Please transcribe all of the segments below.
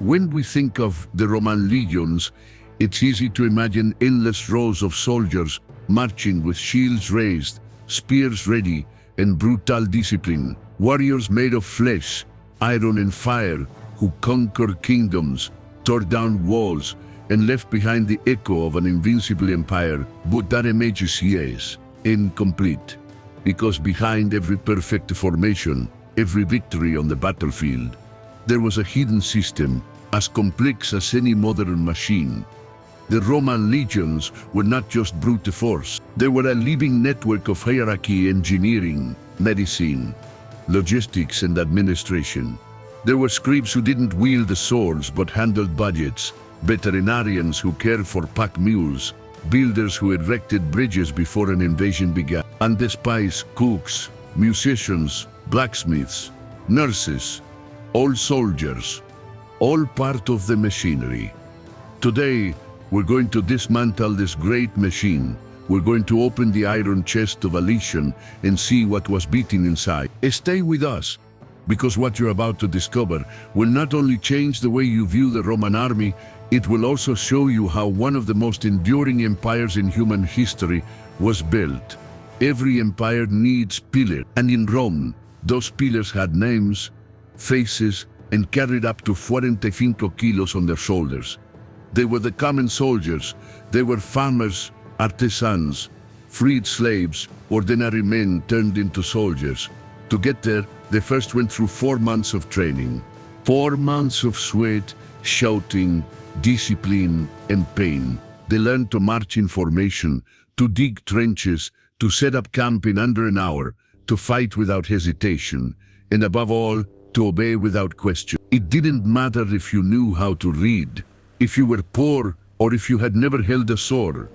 When we think of the Roman legions, it's easy to imagine endless rows of soldiers marching with shields raised, spears ready, and brutal discipline. Warriors made of flesh, iron and fire, who conquered kingdoms, tore down walls, and left behind the echo of an invincible empire. But that image is, yes, incomplete, because behind every perfect formation, every victory on the battlefield, there was a hidden system as complex as any modern machine. The Roman legions were not just brute force. They were a living network of hierarchy, engineering, medicine, logistics, and administration. There were scribes who didn't wield the swords but handled budgets, veterinarians who cared for pack mules, builders who erected bridges before an invasion began, and the spies, cooks, musicians, blacksmiths, nurses, all soldiers, all part of the machinery. Today, we're going to dismantle this great machine. We're going to open the iron chest of a legion and see what was beating inside. Stay with us, because what you're about to discover will not only change the way you view the Roman army, it will also show you how one of the most enduring empires in human history was built. Every empire needs pillars, and in Rome, those pillars had names, faces, and carried up to 45 kilos on their shoulders. They were the common soldiers. They were farmers, artisans, freed slaves, ordinary men turned into soldiers. To get there, they first went through 4 months of training. 4 months of sweat, shouting, discipline, and pain. They learned to march in formation, to dig trenches, to set up camp in under an hour, to fight without hesitation, and above all, to obey without question. It didn't matter if you knew how to read, if you were poor, or if you had never held a sword.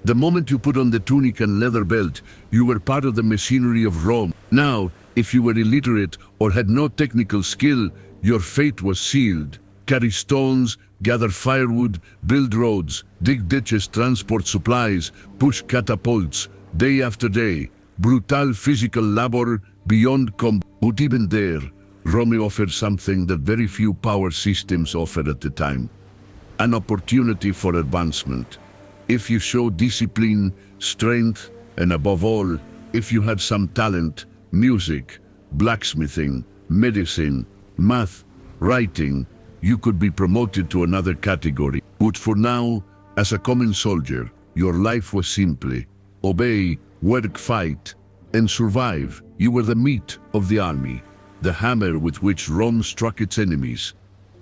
The moment you put on the tunic and leather belt, you were part of the machinery of Rome. Now, if you were illiterate or had no technical skill, your fate was sealed. Carry stones, gather firewood, build roads, dig ditches, transport supplies, push catapults, day after day. Brutal physical labor beyond combat. But even there, Rome offered something that very few power systems offered at the time: an opportunity for advancement. If you showed discipline, strength, and above all, if you had some talent, music, blacksmithing, medicine, math, writing, you could be promoted to another category. But for now, as a common soldier, your life was simply obey, work, fight, and survive. You were the meat of the army, the hammer with which Rome struck its enemies.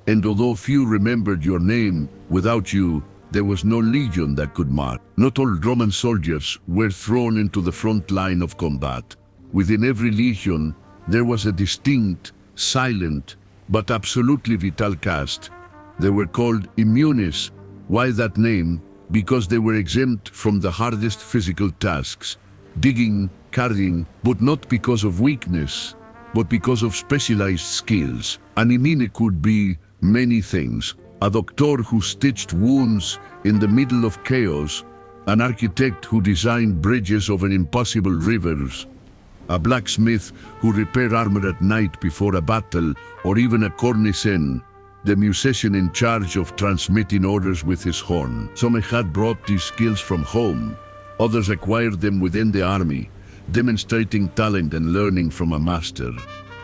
And although few remembered your name, without you, there was no legion that could march. Not all Roman soldiers were thrown into the front line of combat. Within every legion, there was a distinct, silent, but absolutely vital caste. They were called immunes. Why that name? Because they were exempt from the hardest physical tasks, digging, carrying, but not because of weakness, but because of specialized skills. An immune could be many things: a doctor who stitched wounds in the middle of chaos, an architect who designed bridges over impossible rivers, a blacksmith who repaired armor at night before a battle, or even a cornicen, the musician in charge of transmitting orders with his horn. Some had brought these skills from home, others acquired them within the army, demonstrating talent and learning from a master.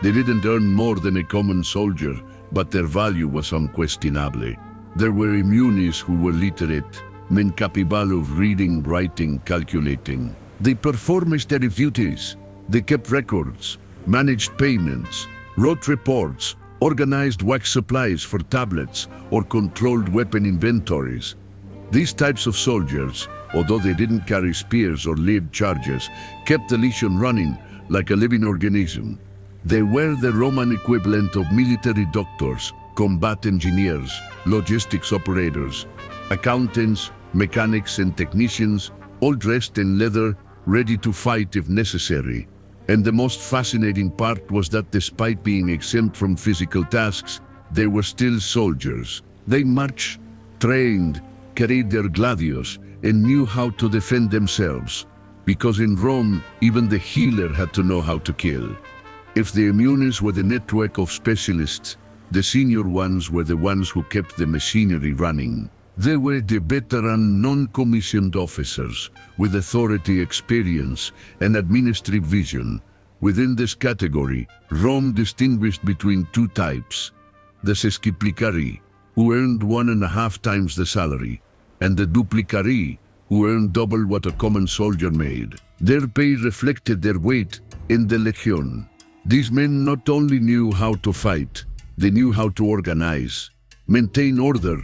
They didn't earn more than a common soldier, but their value was unquestionable. There were immunes who were literate, men capable of reading, writing, calculating. They performed military duties. They kept records, managed payments, wrote reports, organized wax supplies for tablets, or controlled weapon inventories. These types of soldiers, although they didn't carry spears or lead charges, kept the legion running like a living organism. They were the Roman equivalent of military doctors, combat engineers, logistics operators, accountants, mechanics, and technicians, all dressed in leather, ready to fight if necessary. And the most fascinating part was that despite being exempt from physical tasks, they were still soldiers. They marched, trained, carried their gladius, and knew how to defend themselves. Because in Rome, even the healer had to know how to kill. If the immunes were the network of specialists, The senior ones were the ones who kept the machinery running. They were the veteran non-commissioned officers with authority, experience, and administrative vision. Within this category, Rome distinguished between two types: the sesquiplicari, who earned 1.5 times the salary, and the duplicari, who earned double what a common soldier made. Their pay reflected their weight in the legion. These men not only knew how to fight, they knew how to organize, maintain order,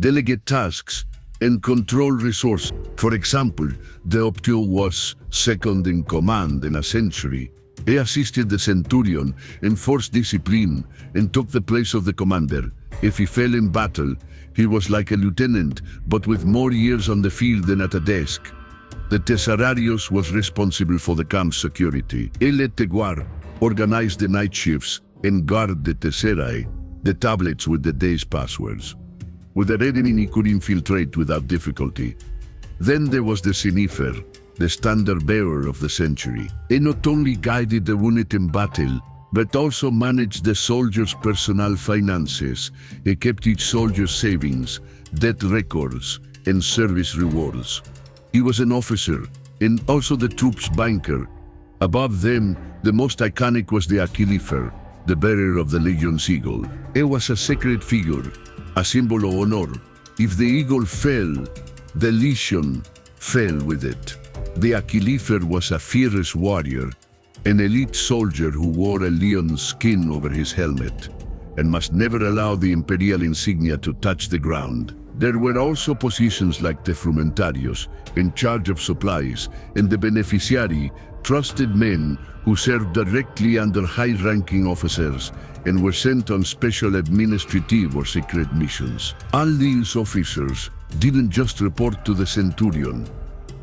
delegate tasks, and control resources. For example, the optio was second in command in a century. He assisted the centurion, enforced discipline, and took the place of the commander. If he fell in battle, he was like a lieutenant, but with more years on the field than at a desk. The tesararius was responsible for the camp's security. El eteguar organized the night shifts and guarded the teserae, the tablets with the day's passwords. With the enemy, he could infiltrate without difficulty. Then there was the sinifer, the standard-bearer of the century. He not only guided the unit in battle, but also managed the soldiers' personal finances. He kept each soldier's savings, debt records, and service rewards. He was an officer, and also the troops' banker. Above them, the most iconic was the achillifer, the bearer of the legion's eagle. He was a sacred figure, a symbol of honor. If the eagle fell, the legion fell with it. The achillifer was a fearless warrior, an elite soldier who wore a lion's skin over his helmet, and must never allow the imperial insignia to touch the ground. There were also positions like the frumentarios, in charge of supplies, and the beneficiari, trusted men who served directly under high-ranking officers and were sent on special administrative or secret missions. All these officers didn't just report to the centurion.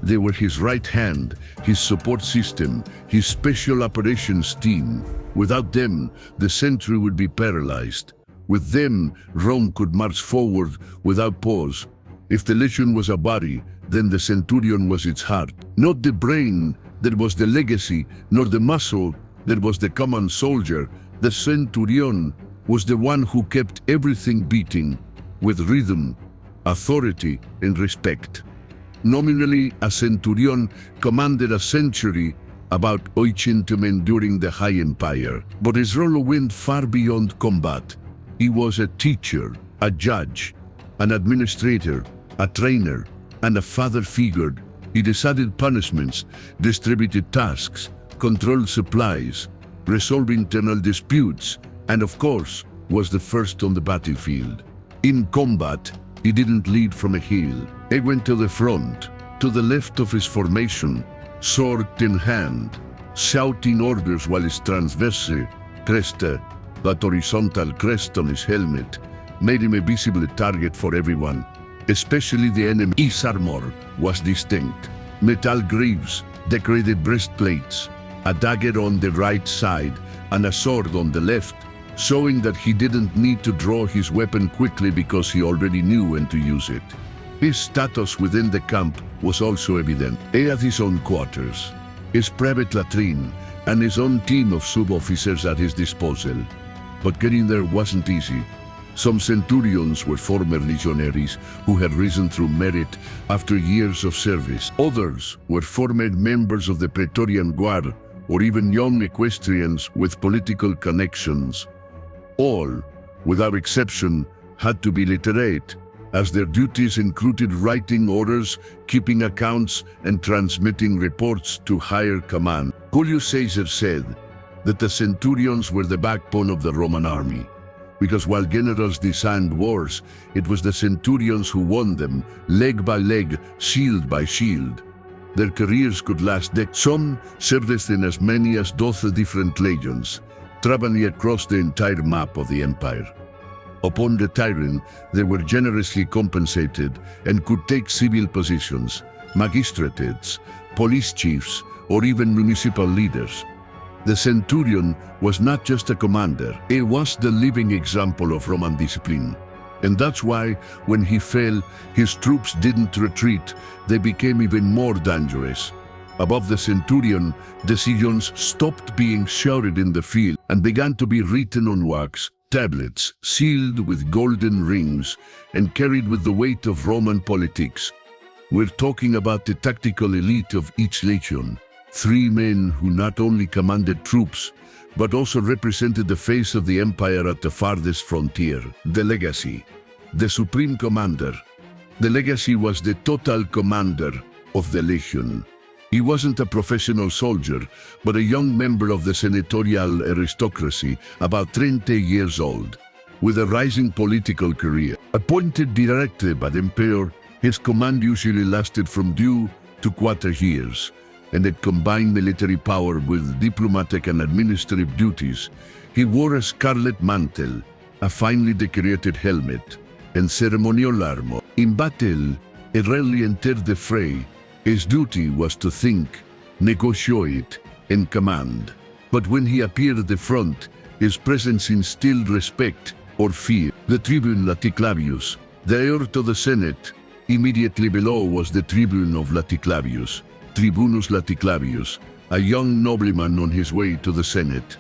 They were his right hand, his support system, his special operations team. Without them, the century would be paralyzed. With them, Rome could march forward without pause. If the legion was a body, then the centurion was its heart. Not the brain that was the legacy, nor the muscle that was the common soldier. The centurion was the one who kept everything beating with rhythm, authority, and respect. Nominally, a centurion commanded a century, about 800 men during the High Empire, but his role went far beyond combat. He was a teacher, a judge, an administrator, a trainer, and a father figure. He decided punishments, distributed tasks, controlled supplies, resolved internal disputes, and of course, was the first on the battlefield. In combat, he didn't lead from a hill. He went to the front, to the left of his formation, sword in hand, shouting orders while his transverse cresta, that horizontal crest on his helmet, made him a visible target for everyone, especially the enemy. His armor was distinct. Metal greaves, decorated breastplates, a dagger on the right side, and a sword on the left, showing that he didn't need to draw his weapon quickly because he already knew when to use it. His status within the camp was also evident. He had his own quarters, his private latrine, and his own team of sub-officers at his disposal. But getting there wasn't easy. Some centurions were former legionaries who had risen through merit after years of service. Others were former members of the Praetorian Guard, or even young equestrians with political connections. All, without exception, had to be literate, as their duties included writing orders, keeping accounts, and transmitting reports to higher command. Julius Caesar said that the centurions were the backbone of the Roman army, because while generals designed wars, it was the centurions who won them, leg by leg, shield by shield. Their careers could last decades. Some served in as many as 12 different legions, traveling across the entire map of the empire. Upon retiring, they were generously compensated and could take civil positions, magistrates, police chiefs, or even municipal leaders. The centurion was not just a commander, he was the living example of Roman discipline. And that's why, when he fell, his troops didn't retreat, they became even more dangerous. Above the centurion, decisions stopped being shouted in the field and began to be written on wax. tablets sealed with golden rings and carried with the weight of Roman politics. We're talking about the tactical elite of each legion, 3 men who not only commanded troops, but also represented the face of the empire at the farthest frontier, the legacy, the supreme commander. The legacy was the total commander of the legion. He wasn't a professional soldier, but a young member of the senatorial aristocracy, about 20 years old, with a rising political career. Appointed directly by the emperor, his command usually lasted from 2 to 4 years, and it combined military power with diplomatic and administrative duties. He wore a scarlet mantle, a finely decorated helmet, and ceremonial armor. In battle, he rarely entered the fray. His duty was to think, negotiate, and command. But when he appeared at the front, his presence instilled respect or fear. The tribune Laticlavius, the heir to the Senate, immediately below was the tribune of Laticlavius, Tribunus Laticlavius, a young nobleman on his way to the Senate.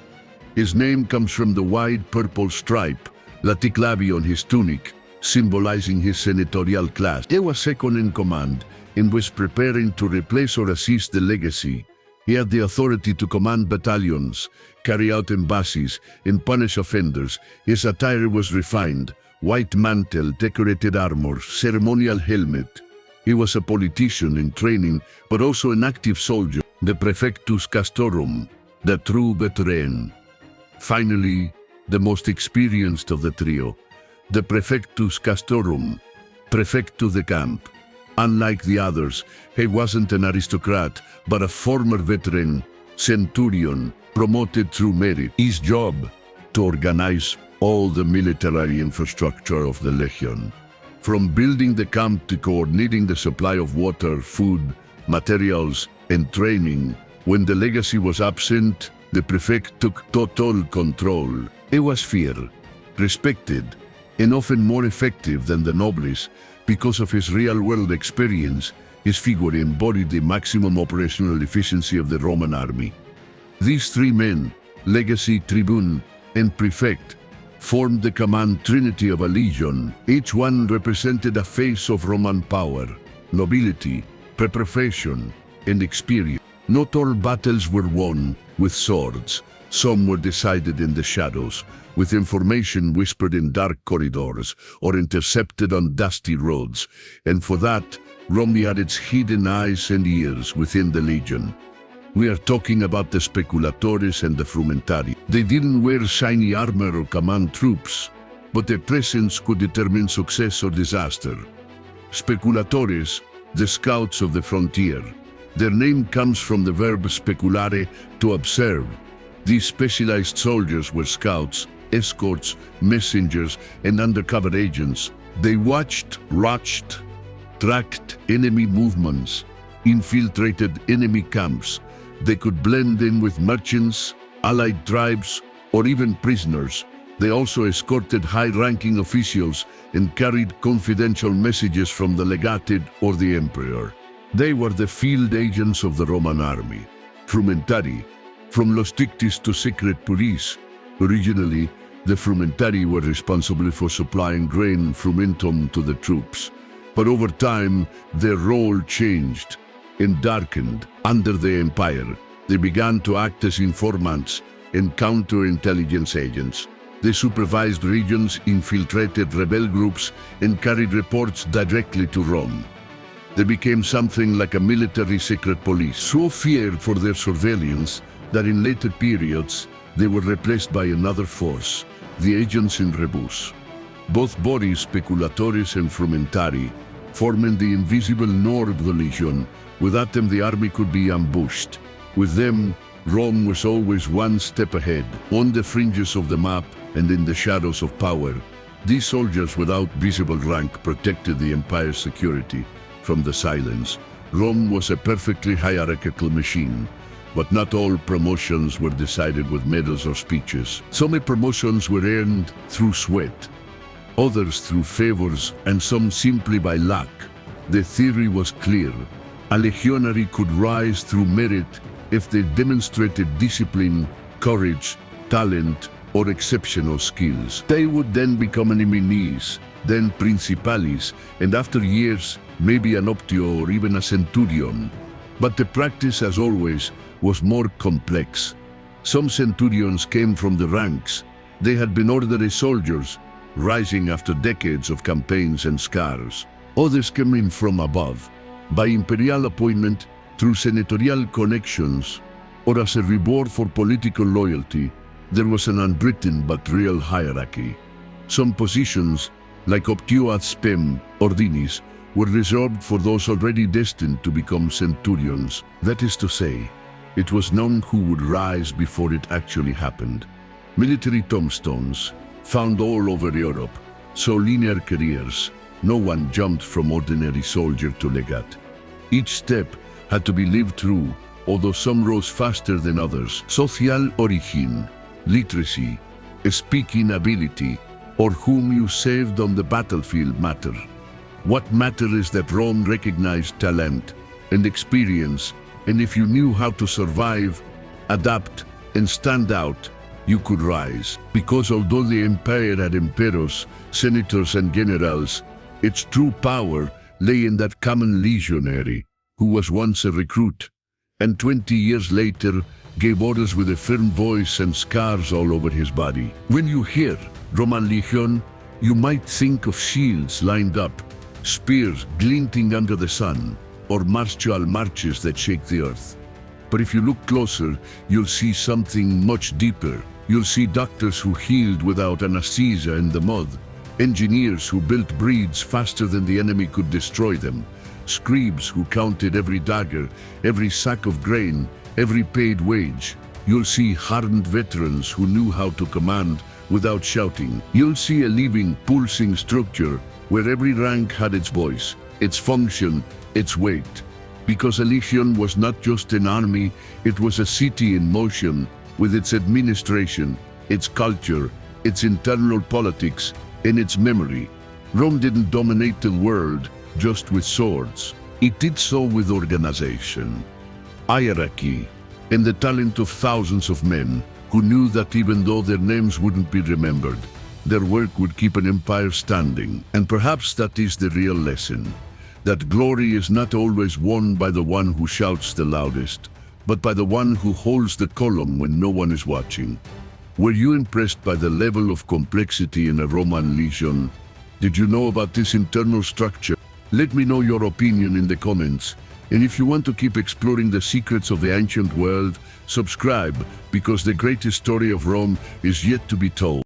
His name comes from the wide purple stripe, Laticlavi on his tunic, symbolizing his senatorial class. He was second in command and was preparing to replace or assist the legacy. He had the authority to command battalions, carry out embassies, and punish offenders. His attire was refined: white mantle, decorated armor, ceremonial helmet. He was a politician in training, but also an active soldier, the Praefectus Castorum, the true veteran. Finally, the most experienced of the trio, the Praefectus Castorum, prefect to the camp. Unlike the others, he wasn't an aristocrat, but a former veteran, Centurion, promoted through merit. His job, to organize all the military infrastructure of the legion. From building the camp to coordinating the supply of water, food, materials, and training. When the legacy was absent, the prefect took total control. He was feared, respected, and often more effective than the nobles. Because of his real-world experience, his figure embodied the maximum operational efficiency of the Roman army. These 3 men, legacy, tribune, and prefect, formed the command trinity of a legion. Each one represented a face of Roman power, nobility, preparation, and experience. Not all battles were won with swords. Some were decided in the shadows, with information whispered in dark corridors or intercepted on dusty roads. And for that, Rome had its hidden eyes and ears within the legion. We are talking about the speculatores and the frumentari. They didn't wear shiny armor or command troops, but their presence could determine success or disaster. Speculatores, the scouts of the frontier. Their name comes from the verb speculare, to observe. These specialized soldiers were scouts, escorts, messengers, and undercover agents. They watched, tracked enemy movements, infiltrated enemy camps. They could blend in with merchants, allied tribes, or even prisoners. They also escorted high-ranking officials and carried confidential messages from the legate or the emperor. They were the field agents of the Roman army. Frumentari, from Lostictis to secret police. Originally, the frumentari were responsible for supplying grain frumentum to the troops. But over time, their role changed and darkened. Under the empire, they began to act as informants and counterintelligence agents. They supervised regions, infiltrated rebel groups, and carried reports directly to Rome. They became something like a military secret police, so feared for their surveillance that in later periods they were replaced by another force, the agents in rebus. Both bodies, speculatores and frumentari, forming the invisible Nord of the legion. Without them, the army could be ambushed. With them, Rome was always one step ahead, on the fringes of the map and in the shadows of power. These soldiers without visible rank protected the empire's security from the silence. Rome was a perfectly hierarchical machine, but not all promotions were decided with medals or speeches. Some promotions were earned through sweat, others through favors, and some simply by luck. The theory was clear. A legionary could rise through merit if they demonstrated discipline, courage, talent, or exceptional skills. They would then become eneminees, then principales, and after years, maybe an optio or even a centurion. But the practice, as always, was more complex. Some centurions came from the ranks. They had been ordinary soldiers, rising after decades of campaigns and scars. Others came in from above, by imperial appointment, through senatorial connections, or as a reward for political loyalty. There was an unwritten but real hierarchy. Some positions, like optio ad spem, ordinis, were reserved for those already destined to become centurions. That is to say, it was known who would rise before it actually happened. Military tombstones, found all over Europe, saw linear careers. No one jumped from ordinary soldier to legate. Each step had to be lived through, although some rose faster than others. Social origin, literacy, speaking ability, or whom you saved on the battlefield matter. What mattered is that Rome recognized talent and experience, and if you knew how to survive, adapt, and stand out, you could rise. Because although the empire had emperors, senators, and generals, its true power lay in that common legionary, who was once a recruit, and 20 years later gave orders with a firm voice and scars all over his body. When you hear Roman legion, you might think of shields lined up, spears glinting under the sun, or martial marches that shake the earth. But if you look closer, you'll see something much deeper. You'll see doctors who healed without anesthesia in the mud, engineers who built breeds faster than the enemy could destroy them, scribes who counted every dagger, every sack of grain, every paid wage. You'll see hardened veterans who knew how to command without shouting. You'll see a living, pulsing structure where every rank had its voice, its function, its weight. Because a legion was not just an army, it was a city in motion, with its administration, its culture, its internal politics, and its memory. Rome didn't dominate the world just with swords. It did so with organization, hierarchy, and the talent of thousands of men who knew that even though their names wouldn't be remembered, their work would keep an empire standing. And perhaps that is the real lesson, that glory is not always won by the one who shouts the loudest, but by the one who holds the column when no one is watching. Were you impressed by the level of complexity in a Roman legion? Did you know about this internal structure? Let me know your opinion in the comments. And if you want to keep exploring the secrets of the ancient world, subscribe, because the greatest story of Rome is yet to be told.